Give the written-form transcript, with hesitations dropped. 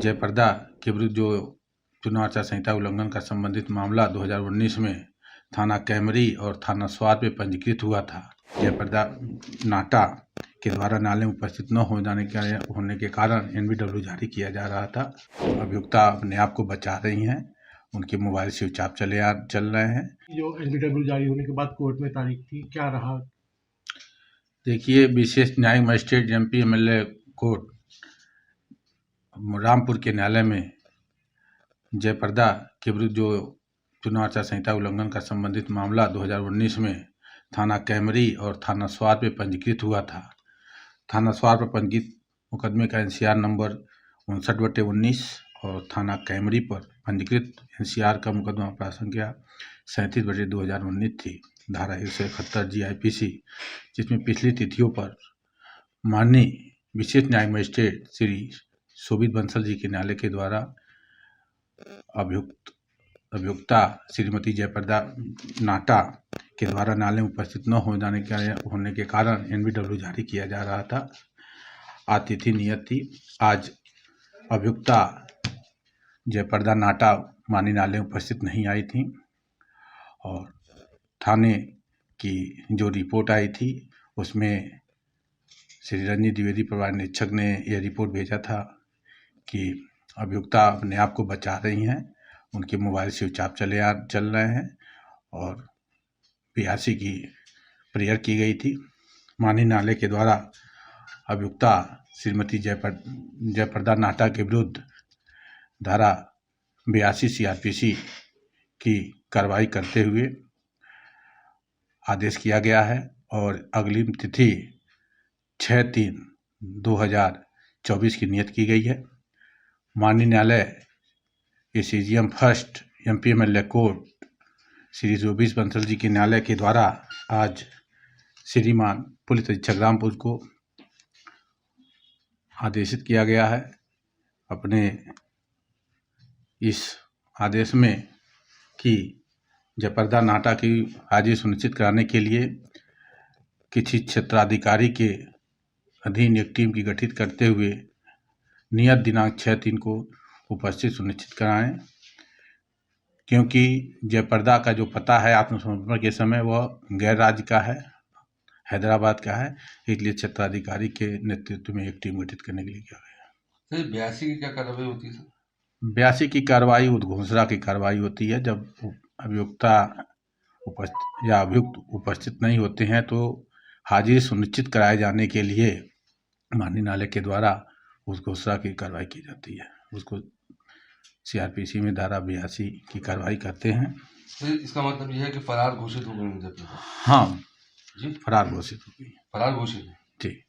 जयप्रदा के विरुद्ध जो चुनाव आचार संहिता उल्लंघन का संबंधित मामला 2019 में थाना कैमरी और थाना स्वार में पंजीकृत हुआ था। जयप्रदा नाटा के द्वारा नाले में उपस्थित न होने के कारण एनबीडब्ल्यू जारी किया जा रहा था। अभियुक्ता अपने आप को बचा रही हैं, उनके मोबाइल स्विच ऑफ चल रहे हैं। जो एनबीडब्ल्यू जारी होने के बाद कोर्ट में तारीख थी, क्या रहा? देखिए, विशेष न्यायिक magistrate MP MLA court Rampur के न्यायालय में जयप्रदा के विरुद्ध जो चुनाव आचार संहिता उल्लंघन का संबंधित मामला 2019 में थाना कैमरी और थाना स्वार में पंजीकृत हुआ था। थाना स्वार पर पंजीकृत मुकदमे का एनसीआर नंबर 59/19 और थाना कैमरी पर पंजीकृत एनसीआर का मुकदमा अपराध संख्या 37/2019 थी। धारा 171 GIPC, जिसमें पिछली तिथियों पर माननीय विशेष न्यायिक मजिस्ट्रेट श्री शोभित बंसल जी के न्यायालय के द्वारा अभियुक्ता श्रीमती जयप्रदा नाटा के द्वारा नाले में उपस्थित न होने के कारण एनबीडब्ल्यू जारी किया जा रहा था। आज तिथि नियत थी। आज अभियुक्ता जयप्रदा नाटा माननीय न्यायालय में उपस्थित नहीं आई थी और थाने की जो रिपोर्ट आई थी उसमें श्री रंजीत द्विवेदी प्रभारी निरीक्षक ने यह रिपोर्ट भेजा था कि अभियुक्ता अपने आप को बचा रही हैं, उनके मोबाइल स्विच ऑफ चल रहे हैं और PRC की प्रेयर की गई थी। माननीय न्यायालय के द्वारा अभियुक्ता श्रीमती जयप्रदा नाटा के विरुद्ध धारा 82 CRPC की कार्रवाई करते हुए आदेश किया गया है और अगली तिथि 6/3/2024 की नियत की गई है। माननीय न्यायालय ACGM first MP MLA court Shri Shobhit Bansal ji के न्यायालय के द्वारा आज श्रीमान पुलिस अधीक्षक रामपुर को आदेशित किया गया है। अपने इस आदेश में कि जयप्रदा नाटा की हाजिरी सुनिश्चित कराने के लिए किसी क्षेत्राधिकारी के अधीन एक टीम की गठित करते हुए नियत दिनांक 6/3 को उपस्थित सुनिश्चित कराएं, क्योंकि जयप्रदा का जो पता है आत्मसमर्पण के समय वह गैर राज्य का है, हैदराबाद का है, इसलिए क्षेत्राधिकारी के नेतृत्व में एक टीम गठित करने के लिए किया गया। 82 की क्या कार्रवाई होती है सर? 82 की कार्रवाई उद्घोषणा की कार्रवाई होती है। जब अभियुक्ता अभियुक्त उपस्थित नहीं होते हैं तो हाजिरी सुनिश्चित कराए जाने के लिए माननीय न्यायालय के द्वारा उस घोषणा की कार्रवाई की जाती है। उसको CRPC में धारा 82 की कार्रवाई करते हैं। तो इसका मतलब यह है कि फरार घोषित हो गए? हाँ जी, फरार घोषित हो गई। फरार घोषित? जी।